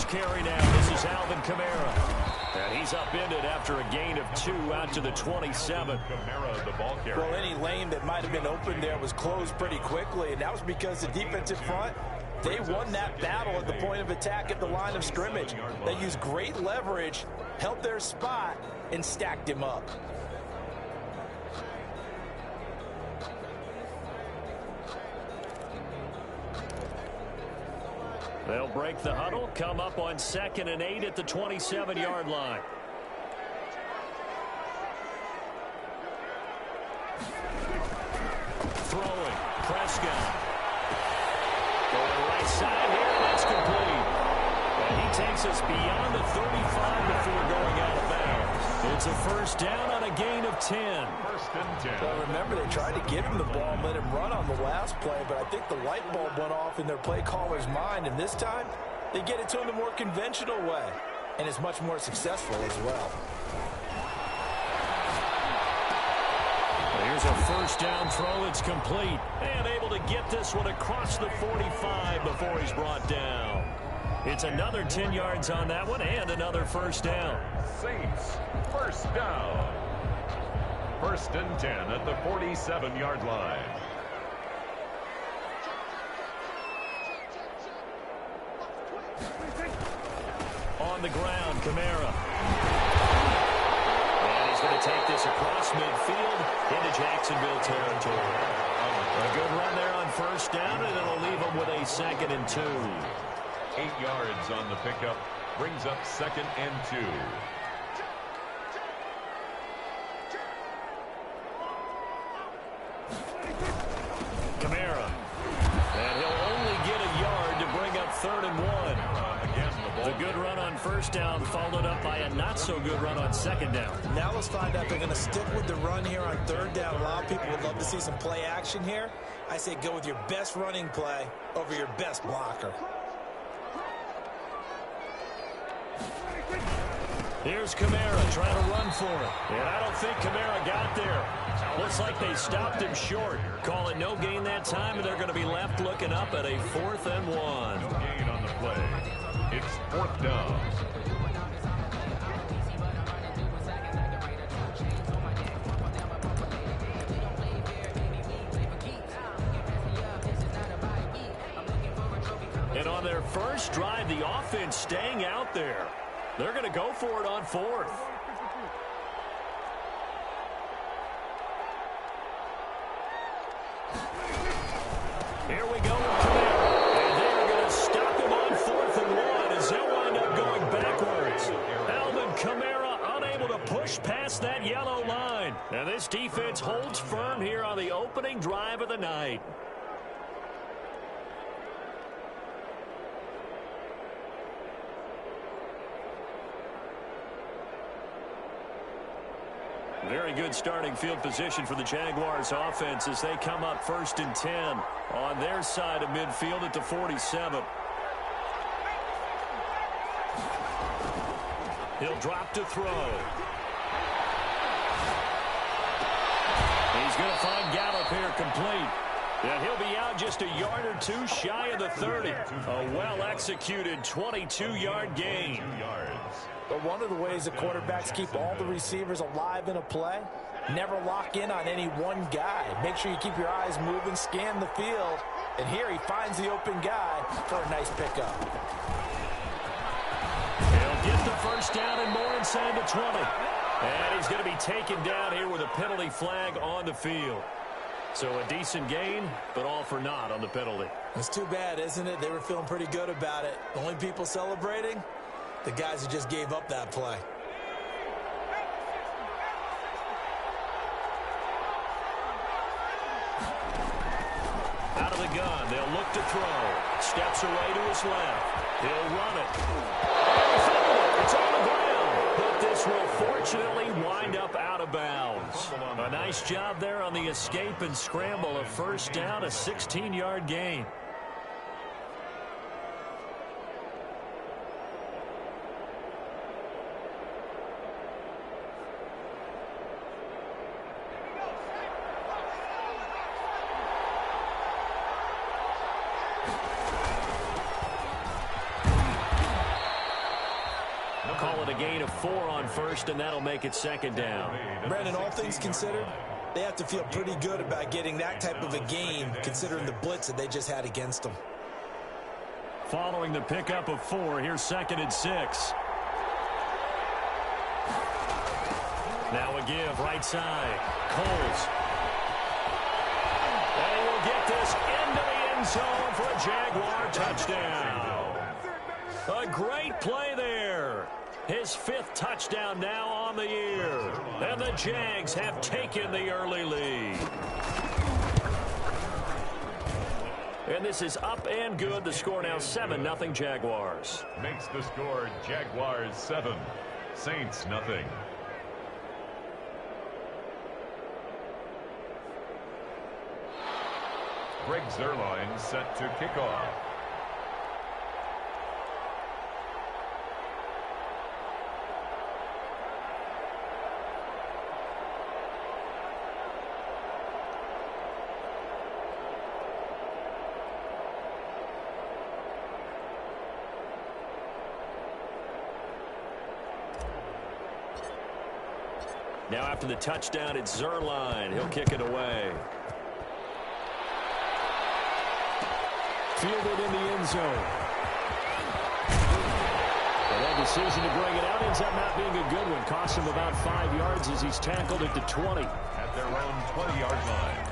carry now. This is Alvin Kamara. And he's upended after a gain of 2 out to the 27. Kamara, the ball carrier. Well, any lane that might have been open there was closed pretty quickly, and that was because the defensive front, they won that battle at the point of attack at the line of scrimmage. They used great leverage, held their spot, and stacked him up. They'll break the huddle, come up on 2nd and 8 at the 27-yard line. Throwing, Prescott. Going right side here, and that's complete. And he takes us beyond the 35 before going out of bounds. It's a first down on a gain of 10. First and 10. Well, remember, they tried to give him the ball and let him run on the last play, but I think the light bulb went off in their play caller's mind, and this time they get it to him the more conventional way, and it's much more successful as well. Here's a first down throw. It's complete. And able to get this one across the 45 before he's brought down. It's another 10 yards on that one and another first down. Saints, first down. First and 10 at the 47-yard line. On the ground, Kamara. And he's going to take this across midfield into Jacksonville territory. A good run there on first down, and it'll leave him with a 2nd and 2. 8 yards on the pickup. Brings up 2nd and 2. Kamara. And he'll only get a yard to bring up 3rd and 1. Again, The good run on first down followed up by a not-so-good run on 2nd down. Now let's find out if they're going to stick with the run here on 3rd down. A lot of people would love to see some play action here. I say go with your best running play over your best blocker. Here's Kamara trying to run for it. And I don't think Kamara got there. Looks like they stopped him short. Call it no gain that time, and they're going to be left looking up at a 4th and 1. No gain on the play. It's 4th down. And on their first drive, the offense staying out there. They're going to go for it on 4th. Here we go with Kamara. And they're going to stop him on 4th and 1 as they'll wind up going backwards. Alvin Kamara unable to push past that yellow line. And this defense holds firm here on the opening drive of the night. Very good starting field position for the Jaguars offense as they come up 1st and 10 on their side of midfield at the 47. He'll drop to throw. He's going to find Gallup here complete. And he'll be out just a yard or 2 shy of the 30. A well-executed 22-yard gain. But one of the ways the quarterbacks keep all the receivers alive in a play, never lock in on any one guy. Make sure you keep your eyes moving, scan the field, and here he finds the open guy for a nice pickup. He'll get the first down and more inside the 20. And he's going to be taken down here with a penalty flag on the field. So a decent gain, but all for naught on the penalty. It's too bad, isn't it? They were feeling pretty good about it. The only people celebrating, the guys who just gave up that play. Out of the gun, they'll look to throw. Steps away to his left. He'll run it. It's on the ground. But this will fortunately wind up out of bounds. A nice job there on the escape and scramble. A first down, a 16-yard gain. with 4 on first, and that'll make it second down. Brandon, all things considered, they have to feel pretty good about getting that type of a game, considering the blitz that they just had against them. Following the pickup of 4, here's 2nd and 6. Now a give, right side. Coles. And he will get this into the end zone for a Jaguar touchdown. A great play there. His 5th touchdown now on the year. And the Jags have taken the early lead. And this is up and good. The score now 7-0 Jaguars. Makes the score Jaguars 7, Saints nothing. Greg Zuerlein set to kick off. Now after the touchdown, it's Zuerlein. He'll kick it away. Fielded in the end zone. And that decision to bring it out ends up not being a good one. Costs him about 5 yards as he's tackled at the 20. At their own 20-yard line.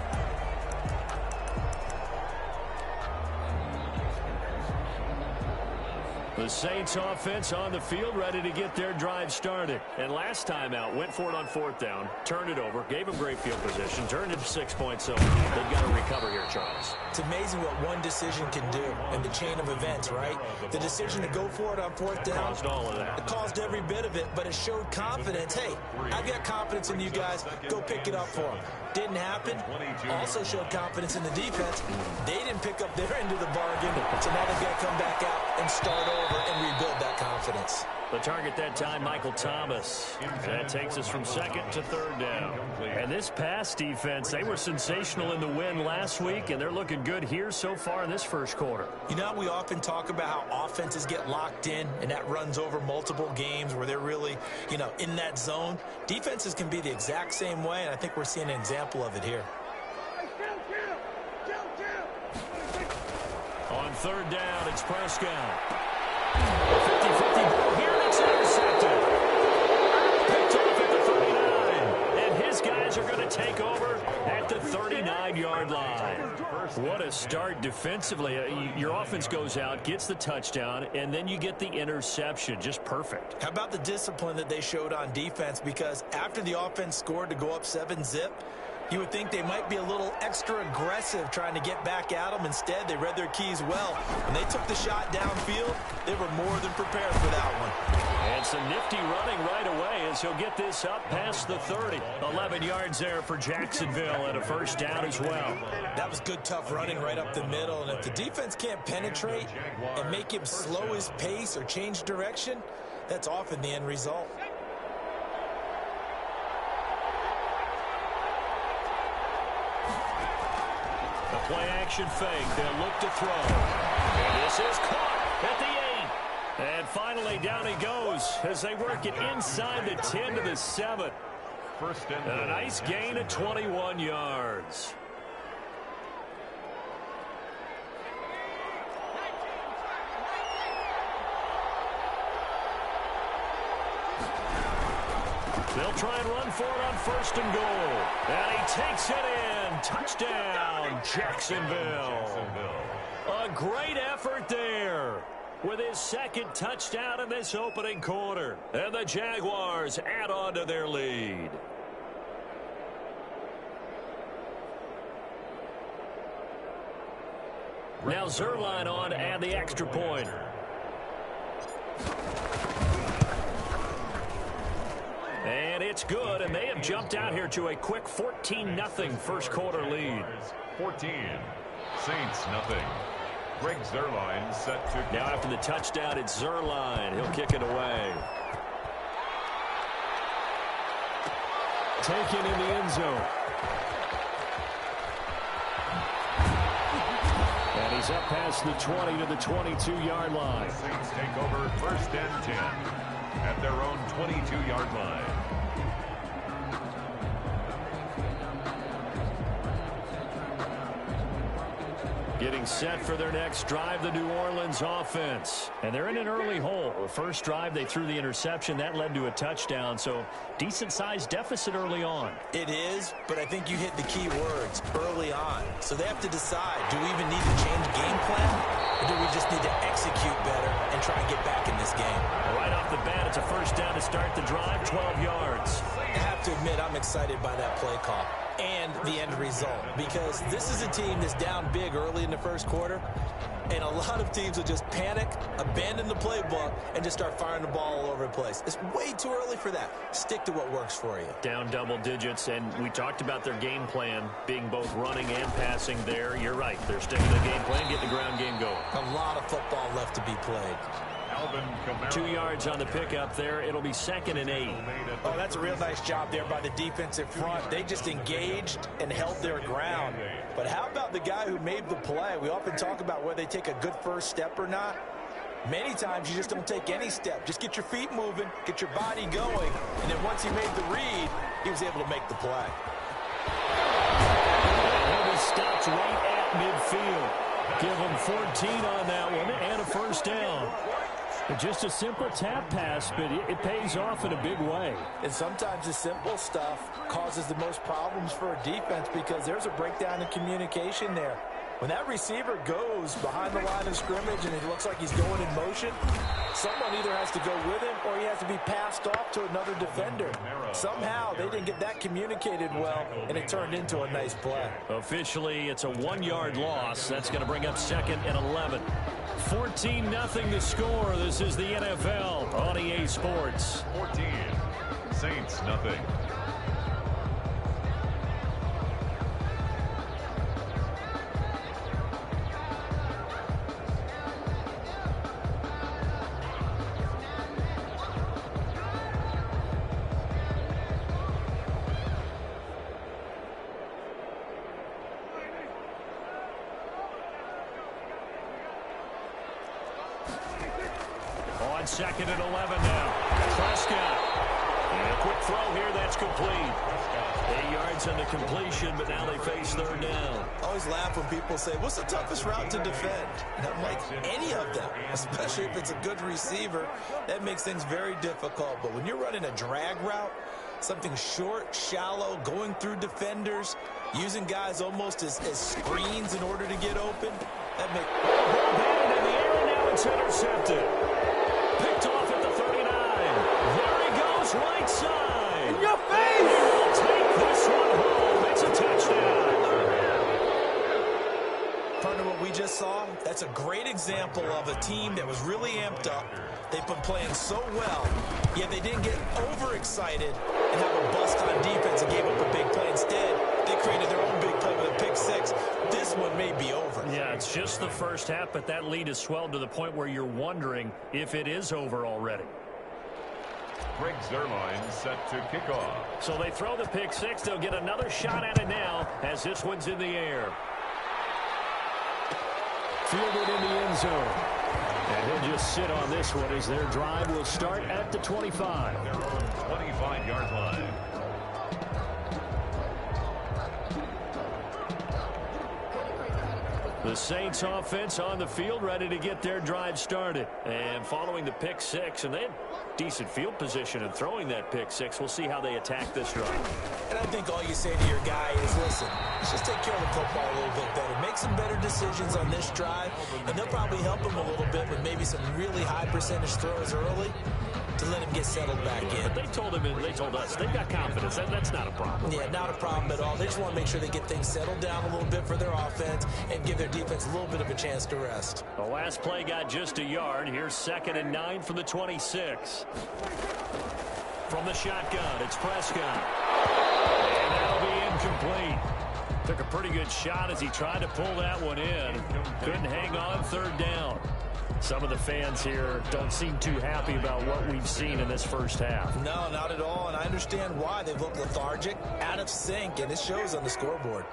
The Saints offense on the field, ready to get their drive started. And last time out, went for it on 4th down, turned it over, gave them great field position, turned it 6 points. So they've got to recover here, Charles. It's amazing what one decision can do in the chain of events, right? The decision to go for it on 4th down. Caused all of that. It caused every bit of it, but it showed confidence. Hey, I've got confidence in you guys. Go pick it up for them. Didn't happen. Also showed confidence in the defense. They didn't pick up their end of the bargain, so now they've got to come back out and start over and rebuild that confidence. The target that time, Michael Thomas. That takes us from 2nd to 3rd down. And this pass defense, they were sensational in the win last week, and they're looking good here so far in this first quarter. You know, we often talk about how offenses get locked in, and that runs over multiple games where they're really, you know, in that zone. Defenses can be the exact same way, and I think we're seeing an example of it here. On 3rd down, it's Prescott. 50-50 ball here, and it's intercepted. Picked off at the 39. And his guys are going to take over at the 39-yard line. What a start defensively. Your offense goes out, gets the touchdown, and then you get the interception. Just perfect. How about the discipline that they showed on defense? Because after the offense scored to go up 7-zip, you would think they might be a little extra aggressive trying to get back at them. Instead, they read their keys well. When they took the shot downfield, they were more than prepared for that one. And some nifty running right away as he'll get this up past the 30. 11 yards there for Jacksonville and a 1st down as well. That was good, tough running right up the middle. And if the defense can't penetrate and make him slow his pace or change direction, that's often the end result. Play-action fake. They'll look to throw. And this is caught at the 8. And finally, down he goes as they work it inside the 10 to the 7. And a nice gain of 21 yards. They'll try and run for it on 1st and goal. And he takes it in. Touchdown, Jacksonville. A great effort there with his 2nd touchdown in this opening quarter. And the Jaguars add on to their lead. Now Zuerlein on to add the extra point. And it's good, and they have jumped out here to a quick 14-0 first quarter lead. 14, Saints nothing. Greg Zuerlein set to... Now after the touchdown, it's Zuerlein. He'll kick it away. Taken in the end zone. And he's up past the 20 to the 22-yard line. Saints take over 1st and 10. at their own 22-yard line. Getting set for their next drive, the New Orleans offense. And they're in an early hole. The first drive, they threw the interception. That led to a touchdown, so decent-sized deficit early on. It is, but I think you hit the key words, early on. So they have to decide, do we even need to change game plan, or do we just need to execute better and try and get back in this game? Right off the bat, it's a first down to start the drive, 12 yards. I have to admit, I'm excited by that play call and the end result, because this is a team that's down big early in the first quarter, and a lot of teams will just panic, abandon the playbook, and just start firing the ball all over the place. It's way too early for that. Stick to what works for you. Down double digits, and we talked about their game plan being both running and passing there. You're right. They're sticking to the game plan, get the ground game going. A lot of football left to be played. 2 yards on the pickup there. It'll be 2nd and 8. Oh, that's a real nice job there by the defensive front. They just engaged and held their ground. But how about the guy who made the play? We often talk about whether they take a good first step or not. Many times you just don't take any step. Just get your feet moving, get your body going, and then once he made the read, he was able to make the play. He'll be stopped right at midfield. Give him 14 on that one and a first down. Just a simple tap pass, but it pays off in a big way. And sometimes the simple stuff causes the most problems for a defense because there's a breakdown in communication there. When that receiver goes behind the line of scrimmage and it looks like he's going in motion, someone either has to go with him or he has to be passed off to another defender. Somehow they didn't get that communicated well, and it turned into a nice play. Officially, it's a 1-yard loss. That's going to bring up 2nd and 11. 14-0 the score. This is the NFL on EA Sports. 14, Saints nothing. On 2nd and 11 now. Prescott. And a quick throw here. That's complete. 8 yards on the completion, but now they face 3rd down. I always laugh when people say, what's the toughest route to defend? And I'm like, any of them, especially if it's a good receiver. That makes things very difficult. But when you're running a drag route, something short, shallow, going through defenders, using guys almost as screens in order to get open, that makes... Batted in the air, and now it's intercepted. Picked off at the 39. There he goes, right side. In your face! He'll take this one home. It's a touchdown. Partner, what we just saw, that's a great example of a team that was really amped up. They've been playing so well, yet they didn't get overexcited and have a bust on defense and gave up a big play. Instead, they created their own big play with a pick six. This one may be over. Yeah, it's just the first half, but that lead has swelled to the point where you're wondering if it is over already. Greg Zuerlein set to kick off. So they throw the pick six. They'll get another shot at it now as this one's in the air. Fielded in the end zone. And he'll just sit on this one as their drive will start at the 25. Their own 25-yard line. The Saints offense on the field ready to get their drive started. And following the pick six, and they had decent field position in throwing that pick six. We'll see how they attack this drive. And I think all you say to your guy is, listen, let's just take care of the football a little bit better. Make some better decisions on this drive, and they'll probably help him a little bit with maybe some really high percentage throws early to let him get settled back in. But they told us they've got confidence. That's not a problem. Yeah, not a problem at all. They just want to make sure they get things settled down a little bit for their offense and give their defense a little bit of a chance to rest. The last play got just a yard. Here's 2nd and 9 from the 26. From the shotgun, it's Prescott. And that'll be incomplete. Took a pretty good shot as he tried to pull that one in. Couldn't hang on, 3rd down. Some of the fans here don't seem too happy about what we've seen in this first half. No, not at all, and I understand why. They've looked lethargic, out of sync, and it shows on the scoreboard.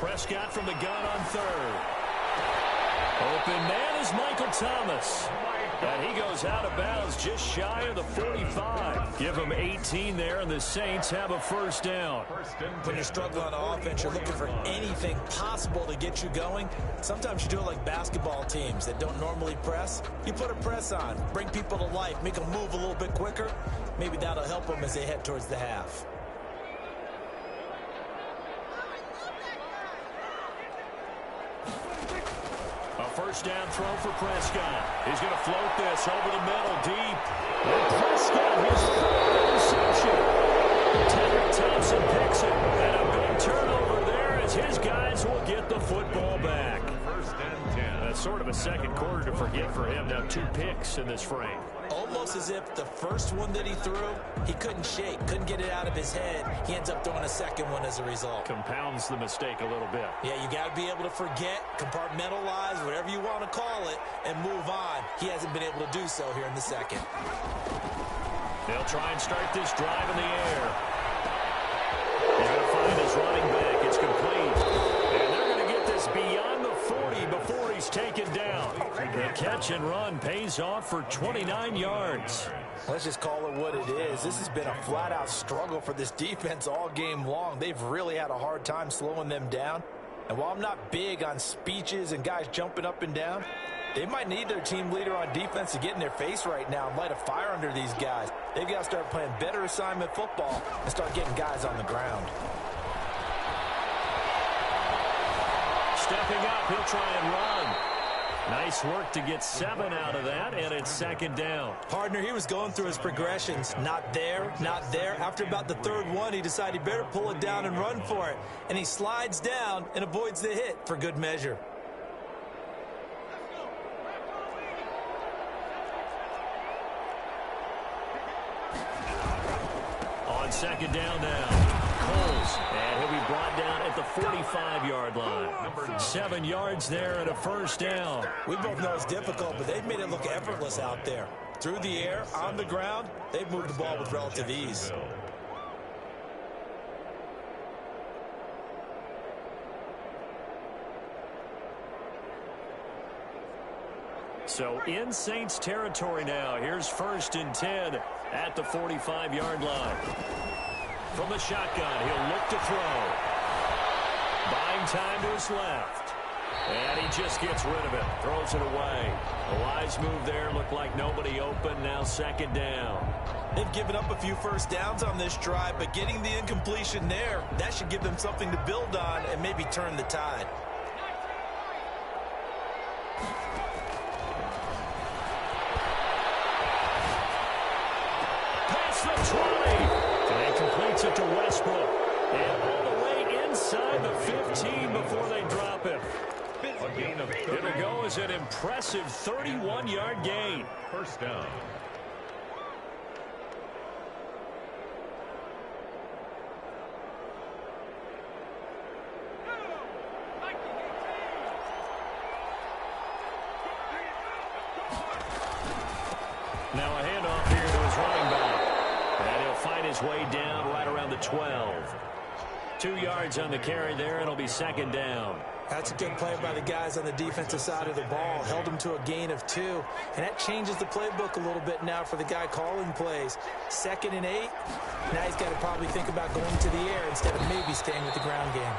Prescott from the gun on third. Open man is Michael Thomas. And he goes out of bounds just shy of the 45. Give him 18 there, and the Saints have a first down. When you're struggling on offense, you're looking for anything possible to get you going. Sometimes you do it like basketball teams that don't normally press. You put a press on, bring people to life, make them move a little bit quicker. Maybe that'll help them as they head towards the half. First down throw for Prescott. He's going to float this over the middle deep. And Prescott, his third interception. Tedrick Thompson picks it. And a big turnover there as his guys will get the football back. First and 10. That's sort of a second quarter to forget for him. Now 2 picks in this frame. Almost as if the first one that he threw, he couldn't shake, couldn't get it out of his head. He ends up throwing a second one as a result. Compounds the mistake a little bit. Yeah, you got to be able to forget, compartmentalize, whatever you want to call it, and move on. He hasn't been able to do so here in the second. They'll try and start this drive in the air. He's going to find his running back. It's complete. And they're going to get this beyond the 40 before he's taken down. The catch and run pays off for 29 yards. Let's just call it what it is. This has been a flat-out struggle for this defense all game long. They've really had a hard time slowing them down. And while I'm not big on speeches and guys jumping up and down, they might need their team leader on defense to get in their face right now and light a fire under these guys. They've got to start playing better assignment football and start getting guys on the ground. Stepping up, he'll try and run. Nice work to get 7 out of that, and it's second down. Partner, he was going through his progressions. Not there, not there. After about the third one, he decided he better pull it down and run for it. And he slides down and avoids the hit for good measure. On second down now. Coles, and he'll be brought down at the 45-yard line. 7 yards there and a first down. We both know it's difficult, but they've made it look effortless out there. Through the air, on the ground, they've moved the ball with relative ease. So in Saints territory now. Here's first and 10 at the 45-yard line. From the shotgun, he'll look to throw. Buying time to his left. And he just gets rid of it. Throws it away. A wise move there. Looked like nobody open. Now second down. They've given up a few first downs on this drive, but getting the incompletion there, that should give them something to build on and maybe turn the tide. Past the 20. And completes it to Westbrook. And all the way inside the 15 before they drop it. A gain of 30. It'll go as an impressive 31-yard gain. First down. Now a handoff here to his running back. And he'll find his way down right around the 12. 2 yards on the carry there, and it'll be second down. That's a good play by the guys on the defensive side of the ball. Held him to a gain of 2. And that changes the playbook a little bit now for the guy calling plays. 2nd and 8. Now he's got to probably think about going to the air instead of maybe staying with the ground game.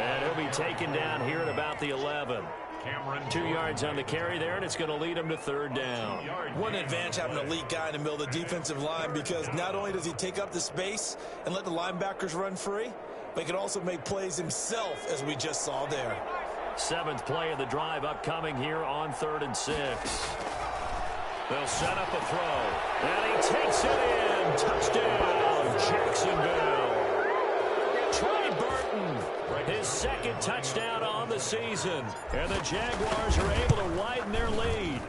And he'll be taken down here at about the 11. 2 yards on the carry there, and it's going to lead him to third down. One advantage having an elite guy in the middle of the defensive line, because not only does he take up the space and let the linebackers run free, but he can also make plays himself, as we just saw there. 7th play of the drive upcoming here on 3rd and 6. They'll set up a throw. And he takes it in. Touchdown, Jacksonville. Trey Burton, his 2nd touchdown on the season. And the Jaguars are able to widen their lead.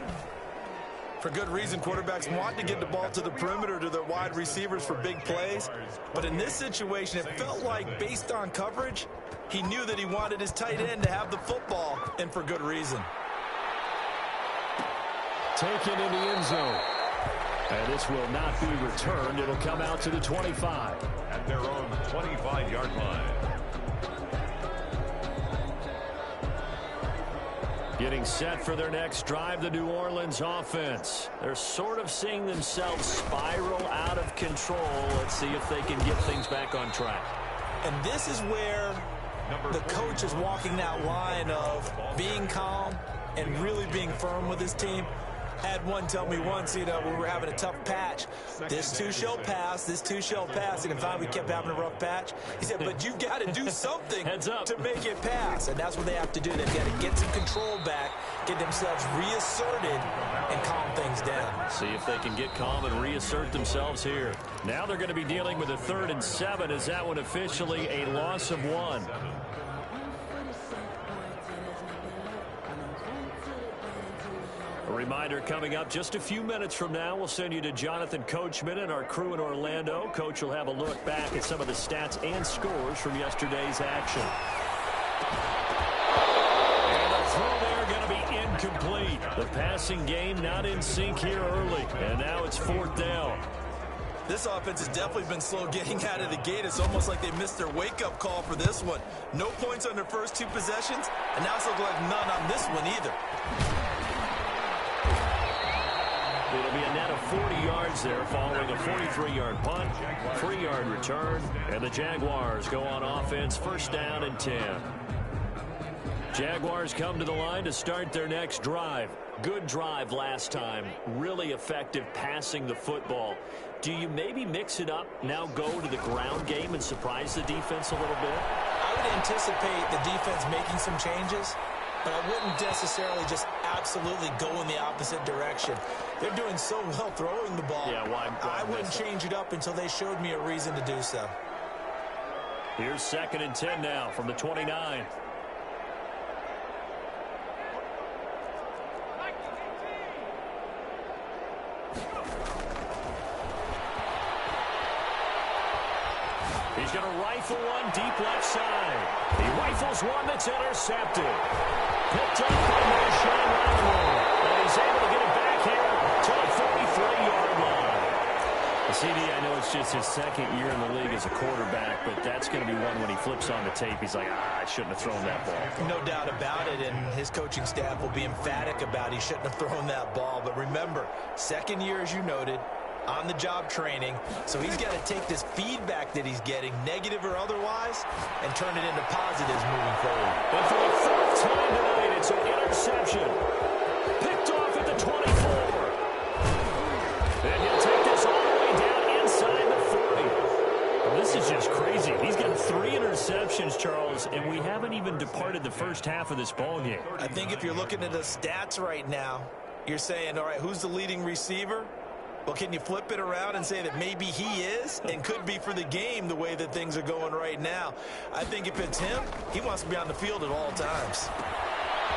For good reason, quarterbacks want to get the ball to the perimeter to their wide receivers for big plays. But in this situation, it felt like, based on coverage, he knew that he wanted his tight end to have the football, and for good reason. Taken in the end zone. And this will not be returned. It'll come out to the 25. At their own 25-yard line. Getting set for their next drive, the New Orleans offense. They're sort of seeing themselves spiral out of control. Let's see if they can get things back on track. And this is where the coach is walking that line of being calm and really being firm with his team. Had one tell me once, we were having a tough patch. This too shall pass. This too shall pass. And finally, we kept having a rough patch. He said, but you've got to do something to make it pass. And that's what they have to do. They've got to get some control back, get themselves reasserted, and calm things down. See if they can get calm and reassert themselves here. Now they're going to be dealing with a 3rd and 7. Is that one officially a loss of 1? A reminder coming up just a few minutes from now, we'll send you to Jonathan Coachman and our crew in Orlando. Coach will have a look back at some of the stats and scores from yesterday's action. And the throw there going to be incomplete. The passing game not in sync here early. And now it's 4th down. This offense has definitely been slow getting out of the gate. It's almost like they missed their wake-up call for this one. No points on their first 2 possessions, and now it's looking like none on this one either. It'll be a net of 40 yards there following a 43-yard punt, 3-yard return, and the Jaguars go on offense 1st down and 10. Jaguars come to the line to start their next drive. Good drive last time. Really effective passing the football. Do you maybe mix it up, now go to the ground game and surprise the defense a little bit? I would anticipate the defense making some changes, but I wouldn't necessarily just absolutely go in the opposite direction. They're doing so well throwing the ball. Yeah, why I wouldn't change it up until they showed me a reason to do so. Here's 2nd and 10 now from the 29. He's going to rifle one deep left side. He rifles one that's intercepted. Picked up by Marshawn Lattimore. And he's able to get it back here to the 43-yard line. The CD, I know it's just his 2nd year in the league as a quarterback, but that's going to be one when he flips on the tape. He's like, I shouldn't have thrown that ball. No doubt about it, and his coaching staff will be emphatic about he shouldn't have thrown that ball. But remember, 2nd year, as you noted, on-the-job training, so he's got to take this feedback that he's getting, negative or otherwise, and turn it into positives moving forward. And for the 4th time tonight, it's an interception. Picked off at the 24. And he'll take this all the way down inside the 40. Well, this is just crazy. He's got 3 interceptions, Charles, and we haven't even departed the first half of this ballgame. I think if you're looking at the stats right now, you're saying, all right, who's the leading receiver? Well, can you flip it around and say that maybe he is and could be for the game the way that things are going right now? I think if it's him, he wants to be on the field at all times.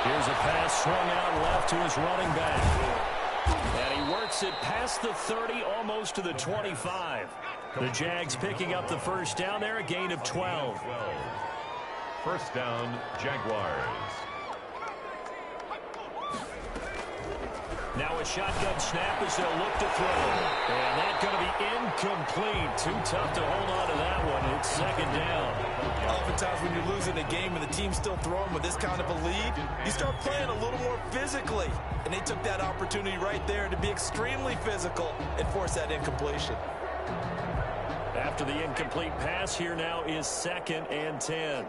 Here's a pass swung out left to his running back. And he works it past the 30, almost to the 25. The Jags picking up the 1st down there, a gain of 12. 1st down, Jaguars. Now a shotgun snap as they'll look to throw. And that's going to be incomplete. Too tough to hold on to that one. It's 2nd down. Oftentimes when you're losing a game and the team's still throwing with this kind of a lead, you start playing a little more physically. And they took that opportunity right there to be extremely physical and force that incompletion. After the incomplete pass, here now is 2nd and 10.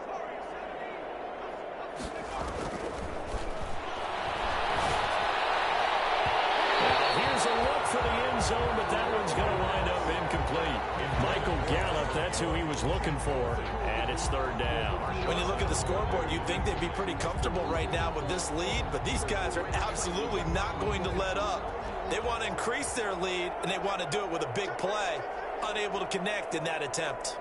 Here's a look for the end zone, but that one's going to wind up incomplete. Michael Gallup, that's who he was looking for, and it's 3rd down. When you look at the scoreboard, you'd think they'd be pretty comfortable right now with this lead, but these guys are absolutely not going to let up. They want to increase their lead, and they want to do it with a big play. Unable to connect in that attempt.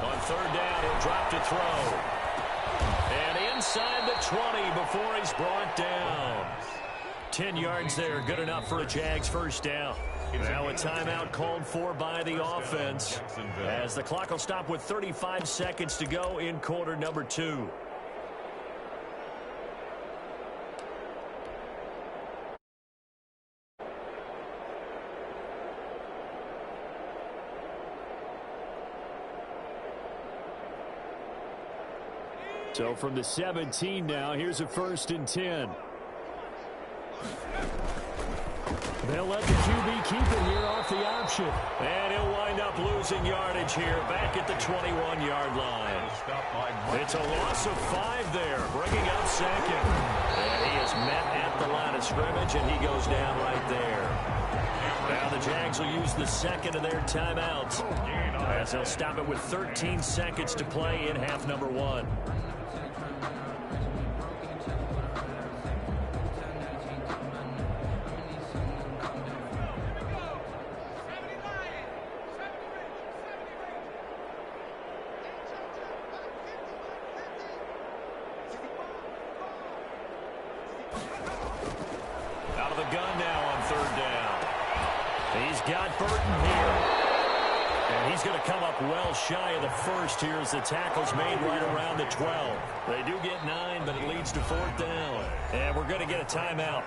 On 3rd down, he'll drop to throw. And inside the 20 before he's brought down. 10 yards there, good enough for a Jags 1st down. Now a timeout called for by the offense, as the clock will stop with 35 seconds to go in quarter number 2. So from the 17 now, here's a 1st and 10. They'll let the QB keep it here off the option. And he'll wind up losing yardage here back at the 21-yard line. It's a loss of 5 there, bringing up 2nd. And he is met at the line of scrimmage, and he goes down right there. Now the Jags will use the 2nd of their timeouts, as they'll stop it with 13 seconds to play in half number 1. Out of the gun now on 3rd down. He's got Burton here. And he's going to come up well shy of the 1st here as the tackle's made right around the 12. They do get 9, but it leads to 4th down. And we're going to get a timeout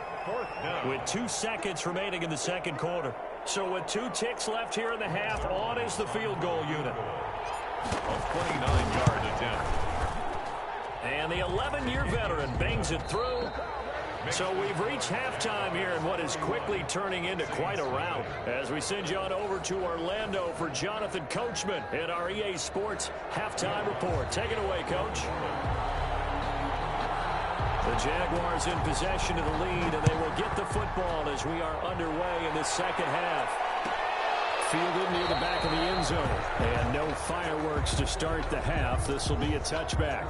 with 2 seconds remaining in the 2nd quarter. So with 2 ticks left here in the half, on is the field goal unit. A 29-yard attempt. And the 11-year veteran bangs it through. So we've reached halftime here in what is quickly turning into quite a rout, as we send you on over to Orlando for Jonathan Coachman in our EA Sports Halftime Report. Take it away, Coach. The Jaguars in possession of the lead, and they will get the football as we are underway in the 2nd half. Fielded near the back of the end zone. And no fireworks to start the half. This will be a touchback.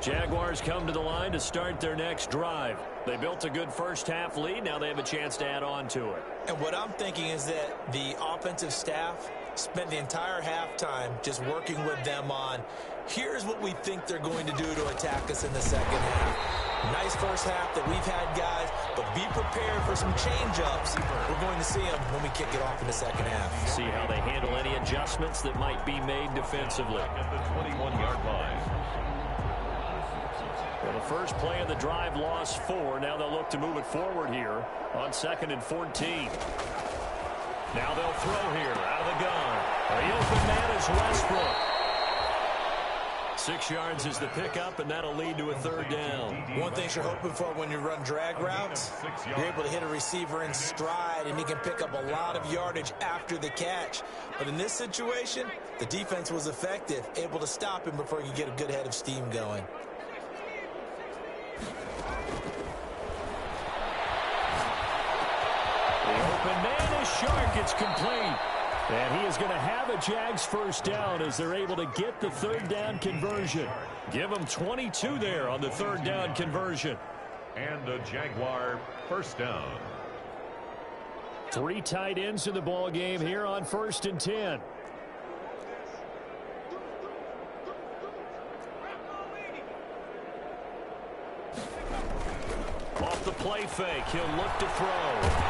Jaguars come to the line to start their next drive. They built a good 1st half lead. Now they have a chance to add on to it. And what I'm thinking is that the offensive staff spent the entire halftime just working with them on, here's what we think they're going to do to attack us in the 2nd half. Nice 1st half that we've had, guys, but be prepared for some change-ups. We're going to see them when we kick it off in the 2nd half. See how they handle any adjustments that might be made defensively. At the 21-yard line. Well, the first play of the drive lost 4. Now they'll look to move it forward here on 2nd and 14. Now they'll throw here out of the gun. The open man is Westbrook. 6 yards is the pickup, and that'll lead to a 3rd down. One thing you're hoping for when you run drag routes, you're able to hit a receiver in stride, and he can pick up a lot of yardage after the catch. But in this situation, the defense was effective, able to stop him before he could get a good head of steam going. The open man is Shark. It's complete. And he is going to have a Jags 1st down as they're able to get the 3rd down conversion. Give them 22 there on the 3rd down conversion. And a Jaguar 1st down. 3 tight ends in the ball game here on 1st and 10. Off the play fake, he'll look to throw.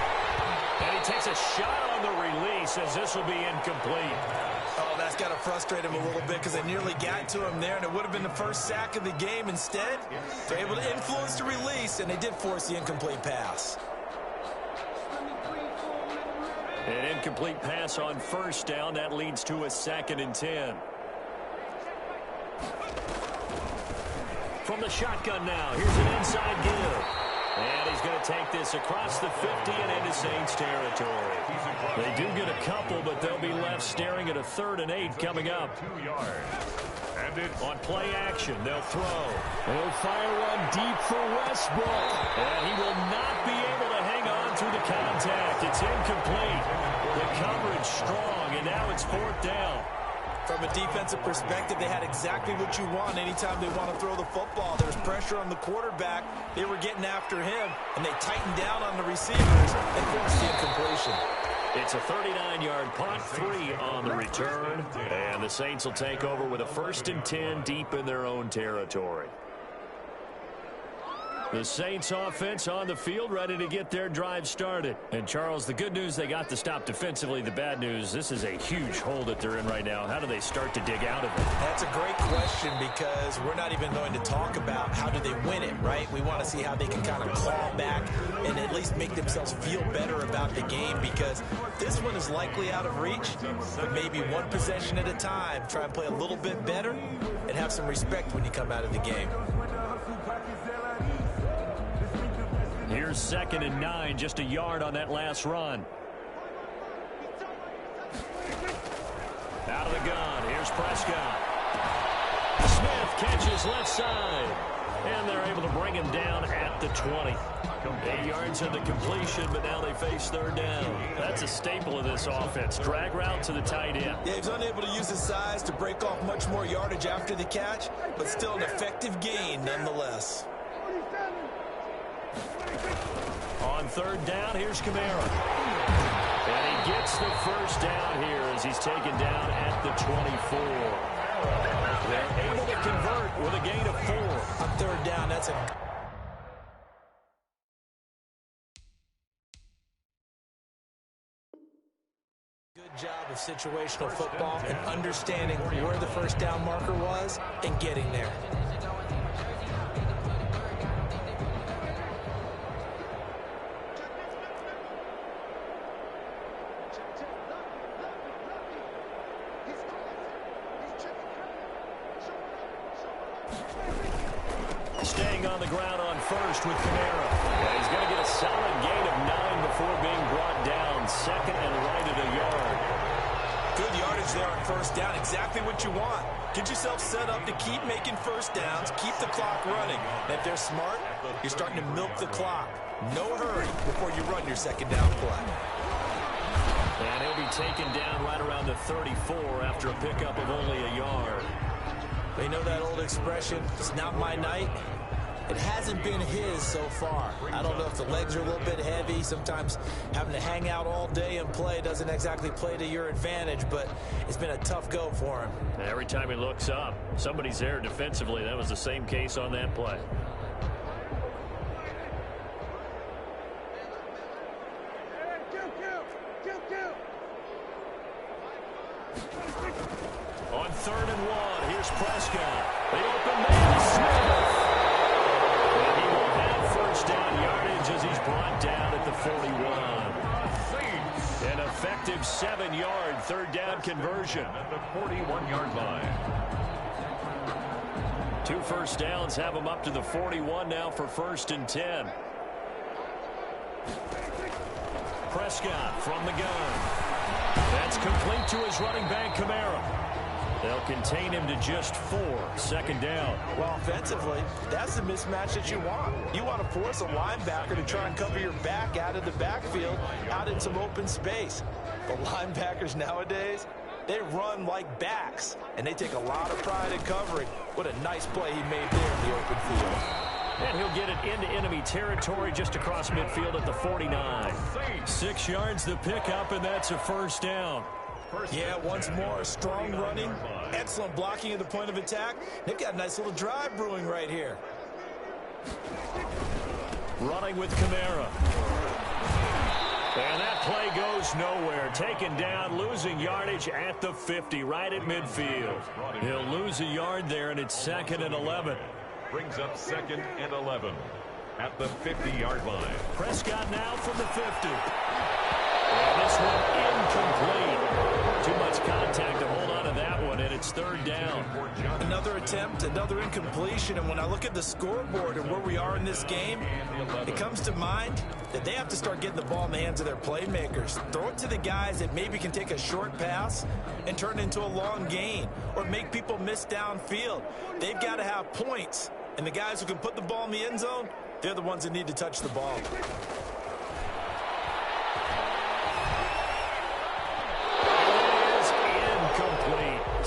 And he takes a shot on the release as this will be incomplete. Oh, that's got to frustrate him a little bit because they nearly got to him there, and it would have been the 1st sack of the game. Instead, they're able to influence the release, and they did force the incomplete pass. An incomplete pass on 1st down. That leads to a 2nd and 10. From the shotgun now, here's an inside give. And he's going to take this across the 50 and into Saints territory. They do get a couple, but they'll be left staring at a 3rd and 8 coming up. 2 yards. And it's on play action, they'll throw. They'll fire one deep for Westbrook. And he will not be able to hang on through the contact. It's incomplete. The coverage strong, and now it's 4th down. From a defensive perspective, they had exactly what you want anytime they want to throw the football. There's pressure on the quarterback. They were getting after him, and they tightened down on the receivers and forced the incompletion. It's a 39-yard punt, 3 on the return, and the Saints will take over with a 1st and 10 deep in their own territory. The Saints offense on the field, ready to get their drive started. And, Charles, the good news, they got the stop defensively. The bad news, this is a huge hole that they're in right now. How do they start to dig out of it? That's a great question because we're not even going to talk about how do they win it, right? We want to see how they can kind of claw back and at least make themselves feel better about the game, because this one is likely out of reach, but maybe one possession at a time. Try and play a little bit better and have some respect when you come out of the game. Here's 2nd and 9, just a yard on that last run. Out of the gun, here's Prescott. Smith catches left side, and they're able to bring him down at the 20. 8 yards in the completion, but now they face 3rd down. That's a staple of this offense. Drag route to the tight end. Yeah, he's unable to use his size to break off much more yardage after the catch, but still an effective gain nonetheless. On 3rd down, here's Kamara. And he gets the first down here as he's taken down at the 24. They're able to convert with a gain of 4. On 3rd down, that's a good job of situational football and understanding where the first down marker was and getting there. Staying on the ground on 1st with Kamara. And he's going to get a solid gain of 9 before being brought down. 2nd and right at a yard. Good yardage there on 1st down. Exactly what you want. Get yourself set up to keep making first downs. Keep the clock running. And if they're smart, you're starting to milk the clock. No hurry before you run your 2nd down play. And he'll be taken down right around the 34 after a pickup of only a yard. They know that old expression, it's not my night. It hasn't been his so far. I don't know if the legs are a little bit heavy. Sometimes having to hang out all day and play doesn't exactly play to your advantage, but it's been a tough go for him. Every time he looks up, somebody's there defensively. That was the same case on that play. On 3rd and 1, here's Prescott. The open man is Smith. And he will have first down yardage as he's brought down at the 41. An effective 7-yard 3rd down conversion. At the 41-yard line. 2 first downs have him up to the 41 now for 1st and 10. Prescott from the gun. That's complete to his running back, Kamara. They'll contain him to just 4. 2nd down. Well, offensively, that's the mismatch that you want. You want to force a linebacker to try and cover your back out of the backfield, out in some open space. The linebackers nowadays, they run like backs, and they take a lot of pride in covering. What a nice play he made there in the open field. And he'll get it into enemy territory just across midfield at the 49. 6 yards the pickup, and that's a first down. Yeah, once more, strong running, excellent blocking at the point of attack. They've got a nice little drive brewing right here. Running with Kamara. And that play goes nowhere. Taken down, losing yardage at the 50, right at midfield. He'll lose a yard there, and it's 2nd and 11. Brings up 2nd and 11 at the 50-yard line. Prescott now from the 50. And this one incomplete. Too much contact to hold on to that one, and it's 3rd down. Another attempt, another incompletion, and when I look at the scoreboard and where we are in this game, it comes to mind that they have to start getting the ball in the hands of their playmakers. Throw it to the guys that maybe can take a short pass and turn it into a long gain or make people miss downfield. They've got to have points, and the guys who can put the ball in the end zone, they're the ones that need to touch the ball.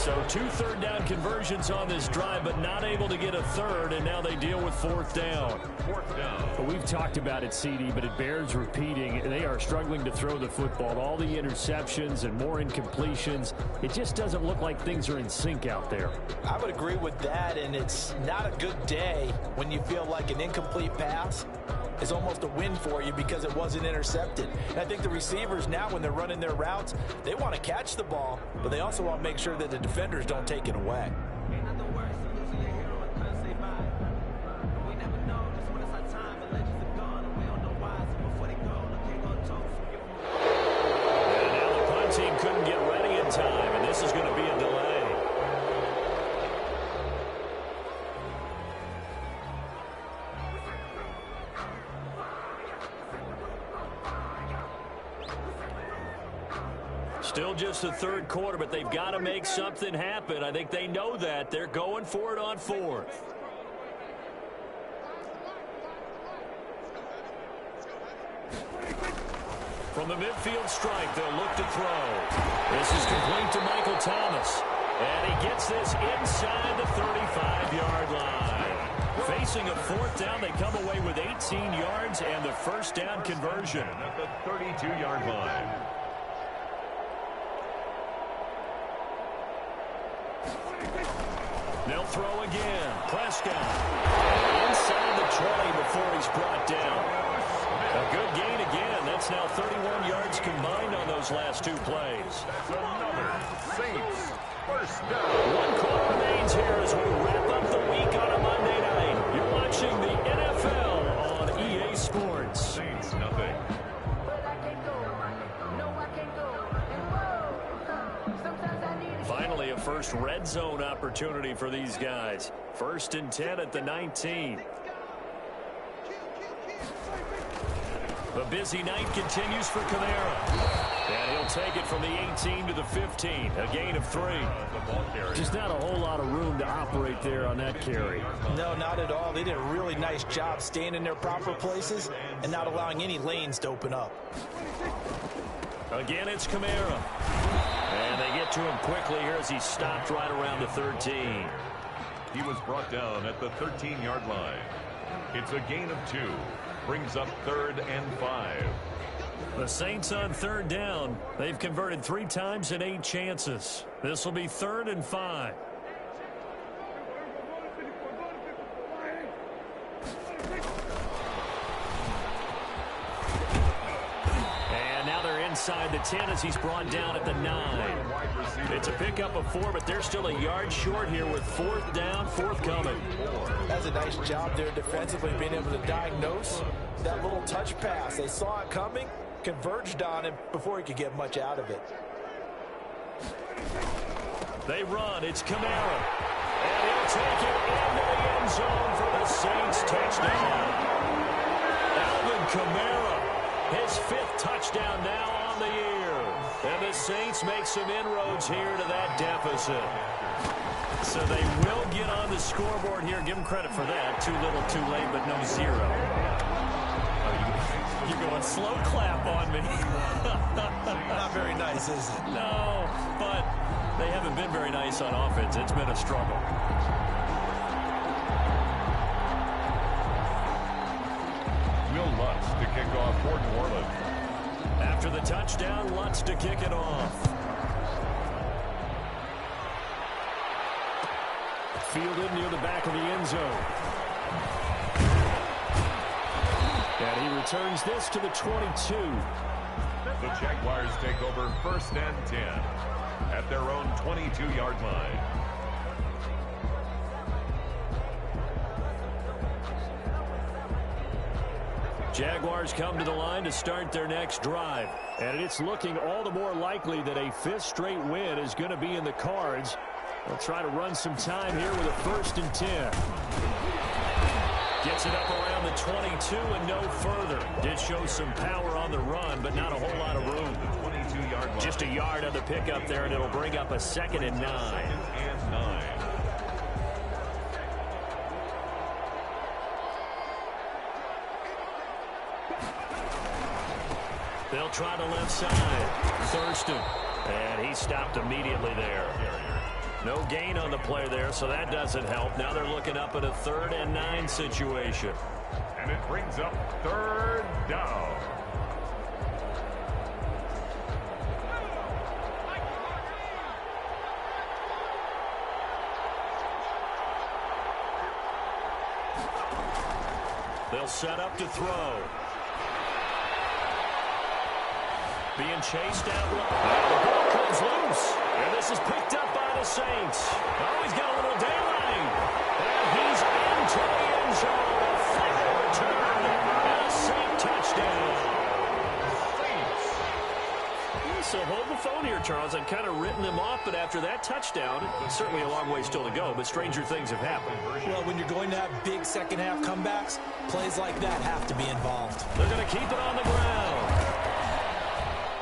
So 2 third-down conversions on this drive, but not able to get a third, and now they deal with 4th down. 4th down. Well, we've talked about it, CD, but it bears repeating. They are struggling to throw the football. All the interceptions and more incompletions. It just doesn't look like things are in sync out there. I would agree with that, and it's not a good day when you feel like an incomplete pass is almost a win for you because it wasn't intercepted. And I think the receivers now, when they're running their routes, they want to catch the ball, but they also want to make sure that the defenders don't take it away. And now the punt team couldn't get ready in time, and this is going to be a delay. Still just the 3rd quarter, but they've got to make something happen. I think they know that. They're going for it on 4th. From the midfield stripe, they'll look to throw. This is complete to Michael Thomas. And he gets this inside the 35-yard line. Facing a 4th down, they come away with 18 yards and the 1st down conversion. At the 32-yard line. They'll throw again. Prescott. Inside the 20 before he's brought down. A good gain again. That's now 31 yards combined on those last 2 plays. That's another Saints 1st down. 1 quarter remains here as we wrap up the week on a Monday night. You're watching the NFL on EA Sports. Saints nothing. Finally, a first red zone opportunity for these guys. 1st and 10 at the 19. The busy night continues for Kamara. And he'll take it from the 18 to the 15. A gain of 3. Just not a whole lot of room to operate there on that carry. No, not at all. They did a really nice job staying in their proper places and not allowing any lanes to open up. Again, it's Kamara. And they get to him quickly here as he stopped right around the 13. He was brought down at the 13-yard line. It's a gain of 2. Brings up 3rd and 5. The Saints on 3rd down. They've converted 3 times in 8 chances. This will be 3rd and 5. And now they're inside the 10 as he's brought down at the 9. It's a pickup of 4, but they're still a yard short here with 4th down, 4th coming. That's a nice job there defensively, being able to diagnose that little touch pass. They saw it coming, converged on him before he could get much out of it. They run. It's Kamara. And he'll take it into the end zone for the Saints touchdown. Alvin Kamara, his 5th touchdown now on the year. And the Saints make some inroads here to that deficit. So they will get on the scoreboard here. Give them credit for that. Too little, too late, but no 0. You're going slow clap on me. Not very nice, is it? No, but they haven't been very nice on offense. It's been a struggle. Will Lutz to kick off for New Orleans. After the touchdown, Lutz to kick it off. Fielded near the back of the end zone. And he returns this to the 22. The Jaguars take over 1st and 10 at their own 22-yard line. Jaguars come to the line to start their next drive. And it's looking all the more likely that a 5th straight win is going to be in the cards. They'll try to run some time here with a 1st and 10. Gets it up around the 22 and no further. Did show some power on the run, but not a whole lot of room. 22-yard line. Just a yard on the pickup there, and it'll bring up a 2nd and 9. 2nd and 9. They'll try the left side. Thurston. And he stopped immediately there. No gain on the play there, so that doesn't help. Now they're looking up at a 3rd and 9 situation. And it brings up 3rd down. They'll set up to throw. Being chased out low. The ball comes loose. And this is picked up by the Saints. Oh, he's got a little daylight. And he's into the end zone. A fumble return. And a Saint touchdown. So hold the phone here, Charles. I've kind of written them off, but after that touchdown, certainly a long way still to go, but stranger things have happened. Well, when you're going to have big second-half comebacks, plays like that have to be involved. They're going to keep it on the ground.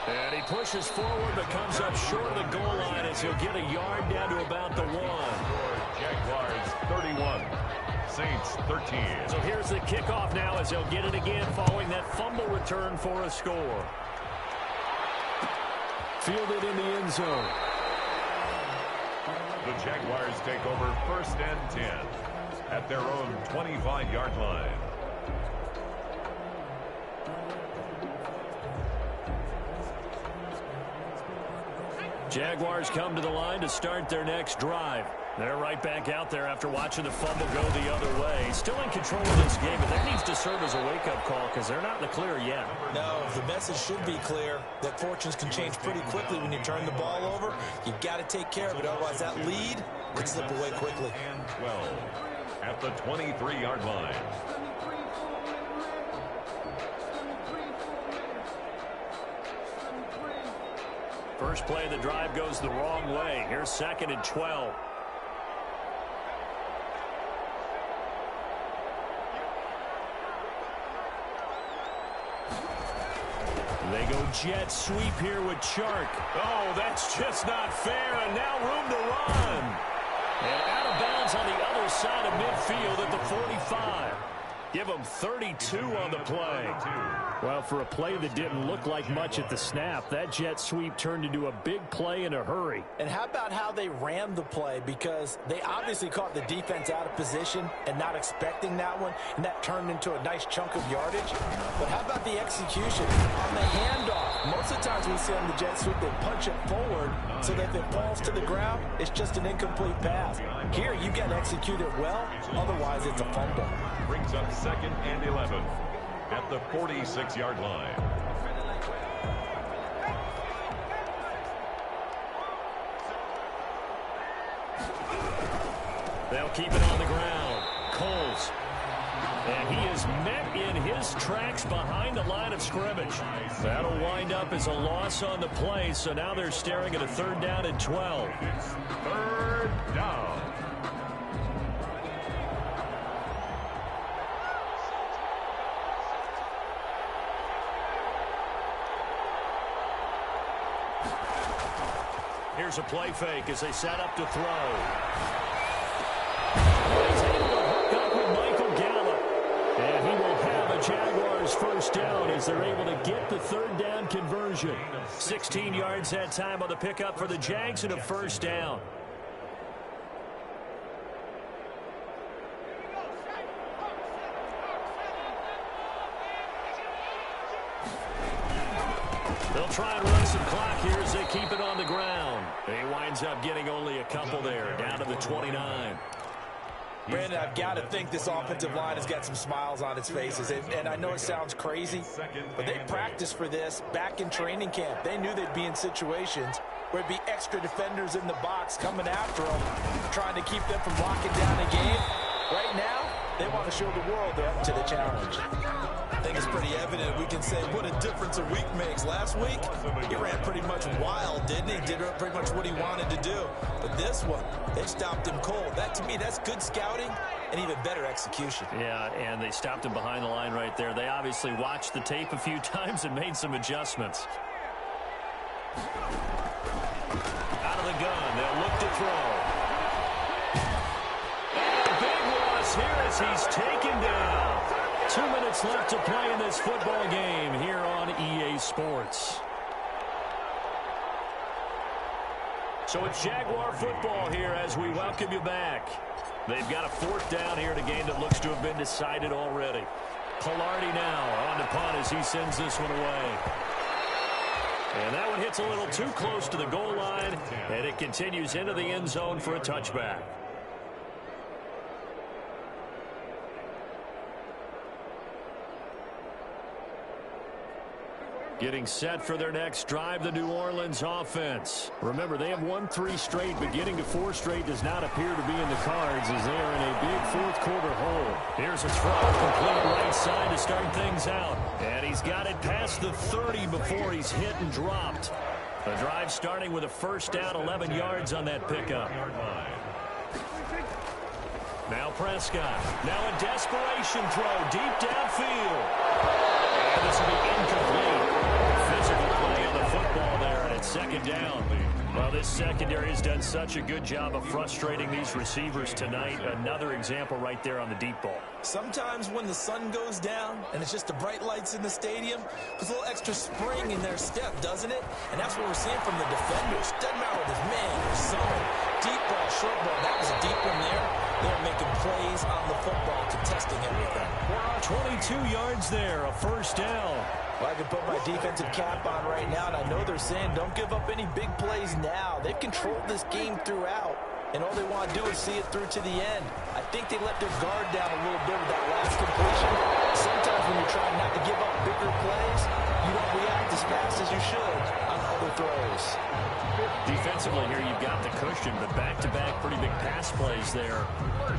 And he pushes forward, but comes up short of the goal line as he'll get a yard down to about the 1. Jaguars 31, Saints 13. So here's the kickoff now as they'll get it again following that fumble return for a score. Fielded in the end zone. The Jaguars take over 1st and 10 at their own 25-yard line. Jaguars come to the line to start their next drive. They're right back out there after watching the fumble go the other way. Still in control of this game, but that needs to serve as a wake-up call because they're not in the clear yet. No, the message should be clear that fortunes can change pretty quickly when you turn the ball over. You've got to take care of it, otherwise that lead could slip away quickly. And 12 at the 23-yard line. First play of the drive goes the wrong way. Here's 2nd and 12. They go jet sweep here with Chark. Oh, that's just not fair, and now room to run. And out of bounds on the other side of midfield at the 45. Give them 32 on the play. Well, for a play that didn't look like much at the snap, that jet sweep turned into a big play in a hurry. And how about how they ran the play? Because they obviously caught the defense out of position and not expecting that one, and that turned into a nice chunk of yardage. But how about the execution on the handoff? Most of the times we see on the jet sweep, they punch it forward so that if it falls to the ground, it's just an incomplete pass. Here, you got to execute it well, otherwise it's a fumble. Brings up 2nd and 11 at the 46-yard line. They'll keep it on the ground. Coles. And he is met in his tracks behind the line of scrimmage. That'll wind up as a loss on the play, so now they're staring at a 3rd down and 12. It's 3rd down. Here's a play fake as they set up to throw. And he will have a Jaguars 1st down as they're able to get the 3rd down conversion. 16 yards that time on the pickup for the Jags and a 1st down. They'll try and run some clock here as they keep it on the ground. He winds up getting only a couple there, down to the 29. Brandon, I've got to think this offensive line has got some smiles on its faces. And I know it sounds crazy, but they practiced for this back in training camp. They knew they'd be in situations where it'd be extra defenders in the box coming after them, trying to keep them from locking down the game. Right now, they want to show the world they're up to the challenge. I think it's pretty evident. We can say what a difference a week makes. Last week, he ran pretty much wild, didn't he? Did pretty much what he wanted to do. But this one, they stopped him cold. That, to me, that's good scouting and even better execution. Yeah, and they stopped him behind the line right there. They obviously watched the tape a few times and made some adjustments. Out of the gun, they'll look to throw. And a big loss here as he's taken down. 2 minutes left to play in this football game here on EA Sports. So it's Jaguar football here as we welcome you back. They've got a 4th down here in a game that looks to have been decided already. Pilardi now on the punt as he sends this one away. And that one hits a little too close to the goal line, and it continues into the end zone for a touchback. Getting set for their next drive, the New Orleans offense. Remember, they have won 3 straight, but getting to 4 straight does not appear to be in the cards as they are in a big 4th quarter hole. Here's a throw, complete right side to start things out. And he's got it past the 30 before he's hit and dropped. The drive starting with a 1st down, 11 yards on that pickup. Now Prescott. Now a desperation throw deep downfield. And this will be incomplete. Physical play on the football there, and it's 2nd down. Well, this secondary has done such a good job of frustrating these receivers tonight. Another example right there on the deep ball. Sometimes when the sun goes down and it's just the bright lights in the stadium, there's a little extra spring in their step, doesn't it? And that's what we're seeing from the defenders. Doesn't matter whether it's man or zone. Deep ball, short ball. That was a deep one there. They're making plays on the football, contesting everything. 22 yards there, a 1st down. Well, I can put my defensive cap on right now, and I know they're saying don't give up any big plays now. They've controlled this game throughout, and all they want to do is see it through to the end. I think they let their guard down a little bit with that last completion. Sometimes when you're trying not to give up bigger plays, you don't react as fast as you should on other throws. Defensively here, you've got the cushion, but back-to-back pretty big pass plays there.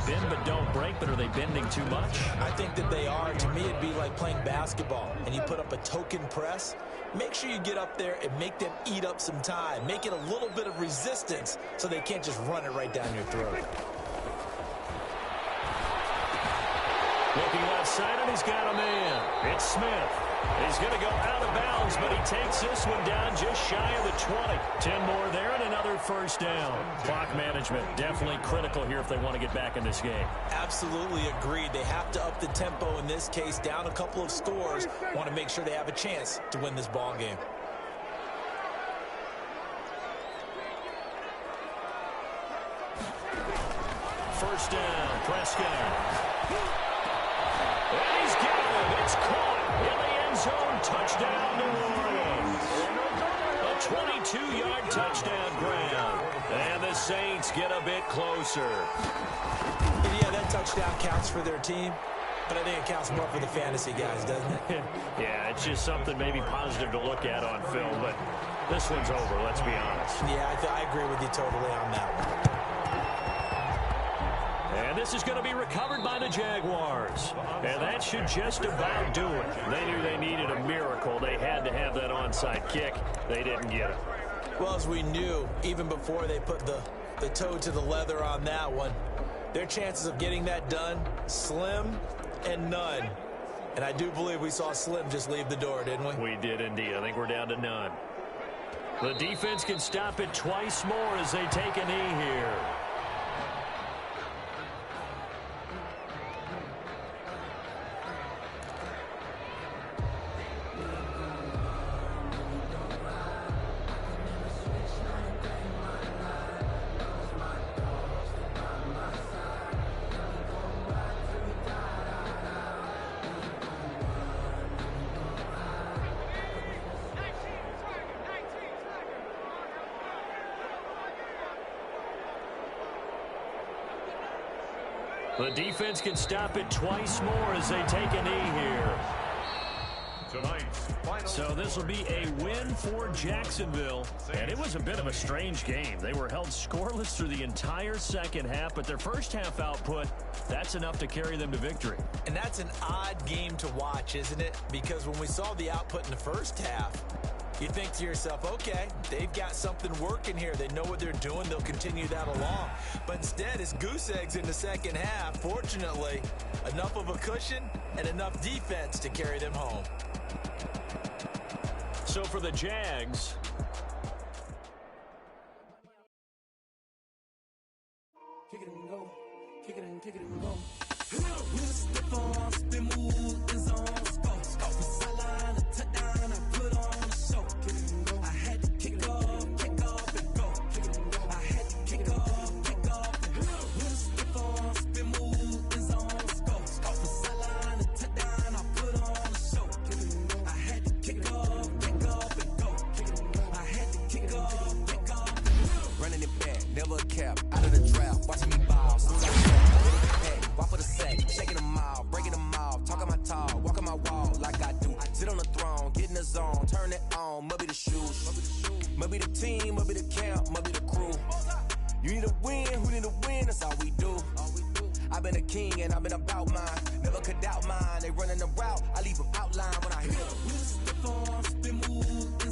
Bend but don't break, but are they bending too much? I think that they are. To me, it'd be like playing basketball, and you put up a token press. Make sure you get up there and make them eat up some time. Make it a little bit of resistance so they can't just run it right down your throat. Looking left side, and he's got a man. It's Smith. He's going to go out of bounds, but he takes this one down just shy of the 20. 10 more there and another 1st down. Clock management definitely critical here if they want to get back in this game. Absolutely agreed. They have to up the tempo in this case, down a couple of scores. Want to make sure they have a chance to win this ball game. First down, Prescott. And he's got it. It's caught in the end zone. Touchdown, New Orleans. A 22-yard touchdown grab. And the Saints get a bit closer. Yeah, that touchdown counts for their team, but I think it counts more for the fantasy guys, doesn't it? Yeah, it's just something maybe positive to look at on film, but this one's over, let's be honest. Yeah, I agree with you totally on that one. And this is going to be recovered by the Jaguars. And that should just about do it. They knew they needed a miracle. They had to have that onside kick. They didn't get it. Well, as we knew, even before they put the toe to the leather on that one, their chances of getting that done, slim and none. And I do believe we saw Slim just leave the door, didn't we? We did indeed. I think we're down to none. The defense can stop it twice more as they take a knee here. The defense can stop it twice more as they take a knee here. So this will be a win for Jacksonville. And it was a bit of a strange game. They were held scoreless through the entire second half, but their first half output, that's enough to carry them to victory. And that's an odd game to watch, isn't it? Because when we saw the output in the first half, you think to yourself, okay, they've got something working here. They know what they're doing. They'll continue that along. But instead, it's goose eggs in the second half. Fortunately, enough of a cushion and enough defense to carry them home. So for the Jags, kick it and go, kick it and go. We'll step on, spin, move, and zone, go. From sideline to touchdown, I put on a show. I had to kick off and go. I never a cap. Out of the draft, watching me ball. Soon as I step, walk for the sack, shaking them all, breaking them off, talking my talk, walking my wall like I do. Sit on the throne, get in the zone, turn it on, must be the shoes, must be the team, must be the camp, must be the crew. You need a win, who need a win, that's all we do. I've been a king and I've been about mine, never could doubt mine. They running the route, I leave them outline when I hit them. We just step on, spin move.